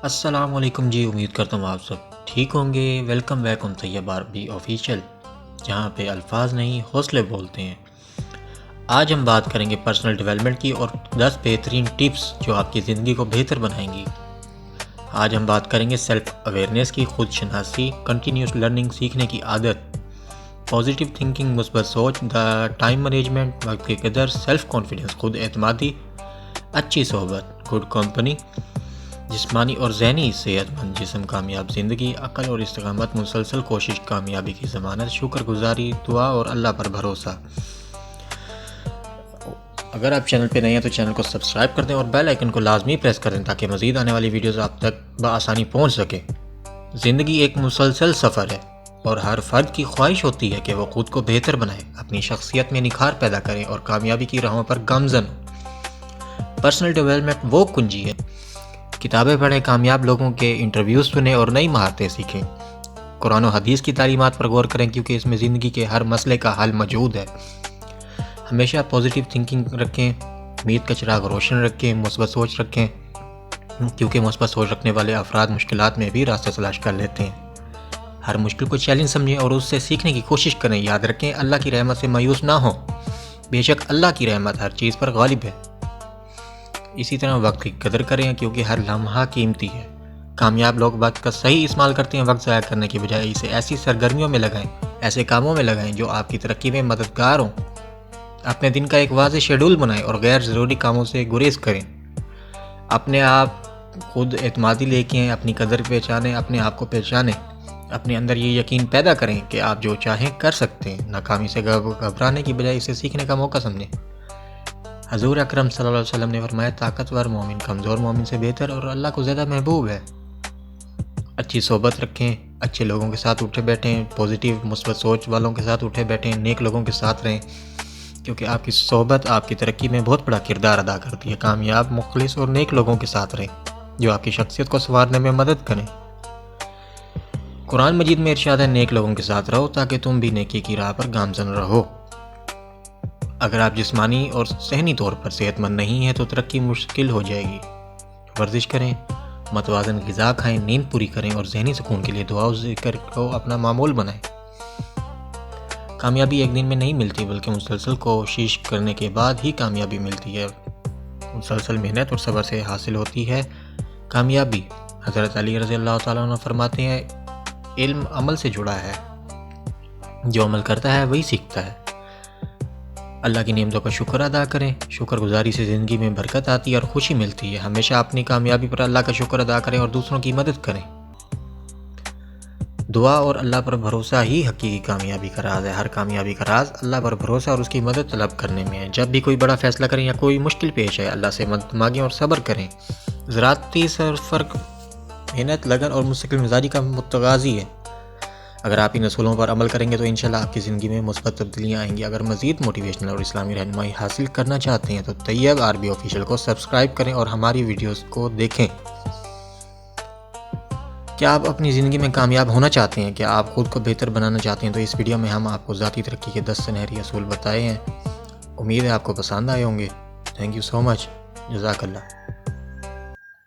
السلام علیکم جی، امید کرتا ہوں آپ سب ٹھیک ہوں گے۔ ویلکم بیک آن طیب عربی آفیشیل، جہاں پہ الفاظ نہیں حوصلے بولتے ہیں۔ آج ہم بات کریں گے پرسنل ڈیولپمنٹ کی اور 10 بہترین ٹپس جو آپ کی زندگی کو بہتر بنائیں گی۔ آج ہم بات کریں گے سیلف اویئرنیس کی، خود شناسی، کنٹینیوس لرننگ، سیکھنے کی عادت، پازیٹیو تھنکنگ، مثبت سوچ، ٹائم مینجمنٹ، وقت کی قدر، سیلف کانفیڈنس، خود اعتمادی، اچھی صحبت، گڈ کمپنی، جسمانی اور ذہنی صحت مند جسم، کامیاب زندگی، عقل اور استقامت، مسلسل کوشش کامیابی کی ضمانت، شکر گزاری، دعا اور اللہ پر بھروسہ۔ اگر آپ چینل پہ نہیں ہیں تو چینل کو سبسکرائب کر دیں اور بیل آئیکن کو لازمی پریس کر دیں تاکہ مزید آنے والی ویڈیوز آپ تک بآسانی پہنچ سکے۔ زندگی ایک مسلسل سفر ہے اور ہر فرد کی خواہش ہوتی ہے کہ وہ خود کو بہتر بنائے، اپنی شخصیت میں نکھار پیدا کریں اور کامیابی کی راہوں پر گامزن ہو۔ پرسنل ڈیولپمنٹ وہ کنجی ہے۔ کتابیں پڑھیں، کامیاب لوگوں کے انٹرویوز سنیں اور نئی مہارتیں سیکھیں۔ قرآن و حدیث کی تعلیمات پر غور کریں کیونکہ اس میں زندگی کے ہر مسئلے کا حل موجود ہے۔ ہمیشہ پازیٹیو تھنکنگ رکھیں، امید کا چراغ روشن رکھیں، مثبت سوچ رکھیں کیونکہ مثبت سوچ رکھنے والے افراد مشکلات میں بھی راستہ تلاش کر لیتے ہیں۔ ہر مشکل کو چیلنج سمجھیں اور اس سے سیکھنے کی کوشش کریں۔ یاد رکھیں، اللہ کی رحمت سے مایوس نہ ہوں، بے شک اللہ کی رحمت ہر چیز پر غالب ہے۔ اسی طرح وقت کی قدر کریں کیونکہ ہر لمحہ قیمتی ہے۔ کامیاب لوگ وقت کا صحیح استعمال کرتے ہیں، وقت ضائع کرنے کی بجائے اسے ایسی سرگرمیوں میں لگائیں، ایسے کاموں میں لگائیں جو آپ کی ترقی میں مددگار ہوں۔ اپنے دن کا ایک واضح شیڈول بنائیں اور غیر ضروری کاموں سے گریز کریں۔ اپنے آپ خود اعتمادی لے کے اپنی قدر پہچانیں، اپنے آپ کو پہچانیں، اپنے اندر یہ یقین پیدا کریں کہ آپ جو چاہیں کر سکتے ہیں۔ ناکامی سے گھبرانے کی بجائے اسے سیکھنے کا موقع سمجھیں۔ حضور اکرم صلی اللہ علیہ وسلم نے فرمایا، طاقتور مومن کمزور مومن سے بہتر اور اللہ کو زیادہ محبوب ہے۔ اچھی صحبت رکھیں، اچھے لوگوں کے ساتھ اٹھے بیٹھیں، پازیٹیو مثبت سوچ والوں کے ساتھ اٹھے بیٹھیں، نیک لوگوں کے ساتھ رہیں کیونکہ آپ کی صحبت آپ کی ترقی میں بہت بڑا کردار ادا کرتی ہے۔ کامیاب، مخلص اور نیک لوگوں کے ساتھ رہیں جو آپ کی شخصیت کو سنوارنے میں مدد کریں۔ قرآن مجید میں ارشاد ہے، نیک لوگوں کے ساتھ رہو تاکہ تم بھی نیکی کی راہ پر گامزن رہو۔ اگر آپ جسمانی اور ذہنی طور پر صحت مند نہیں ہیں تو ترقی مشکل ہو جائے گی۔ ورزش کریں، متوازن غذا کھائیں، نیند پوری کریں اور ذہنی سکون کے لیے دعا و ذکر کو اپنا معمول بنائیں۔ کامیابی ایک دن میں نہیں ملتی بلکہ مسلسل کوشش کرنے کے بعد ہی کامیابی ملتی ہے۔ مسلسل محنت اور صبر سے حاصل ہوتی ہے کامیابی۔ حضرت علی رضی اللہ تعالیٰ عنہ فرماتے ہیں، علم عمل سے جڑا ہے، جو عمل کرتا ہے وہی سیکھتا ہے۔ اللہ کی نعمتوں کا شکر ادا کریں، شکر گزاری سے زندگی میں برکت آتی ہے اور خوشی ملتی ہے۔ ہمیشہ اپنی کامیابی پر اللہ کا شکر ادا کریں اور دوسروں کی مدد کریں۔ دعا اور اللہ پر بھروسہ ہی حقیقی کامیابی کا راز ہے۔ ہر کامیابی کا راز اللہ پر بھروسہ اور اس کی مدد طلب کرنے میں ہے۔ جب بھی کوئی بڑا فیصلہ کریں یا کوئی مشکل پیش آئے، اللہ سے مدد مانگیں اور صبر کریں۔ ذراتی فرق محنت، لگن اور مستقل مزاجی کا متغاضی ہے۔ اگر آپ ان اصولوں پر عمل کریں گے تو انشاءاللہ آپ کی زندگی میں مثبت تبدیلیاں آئیں گی۔ اگر مزید موٹیویشنل اور اسلامی رہنمائی حاصل کرنا چاہتے ہیں تو طیب عربی آفیشیل کو سبسکرائب کریں اور ہماری ویڈیوز کو دیکھیں۔ کیا آپ اپنی زندگی میں کامیاب ہونا چاہتے ہیں؟ کیا آپ خود کو بہتر بنانا چاہتے ہیں؟ تو اس ویڈیو میں ہم آپ کو ذاتی ترقی کے 10 سنہری اصول بتائے ہیں۔ امید ہے آپ کو پسند آئے ہوں گے۔ تھینک یو سو مچ، جزاک اللہ۔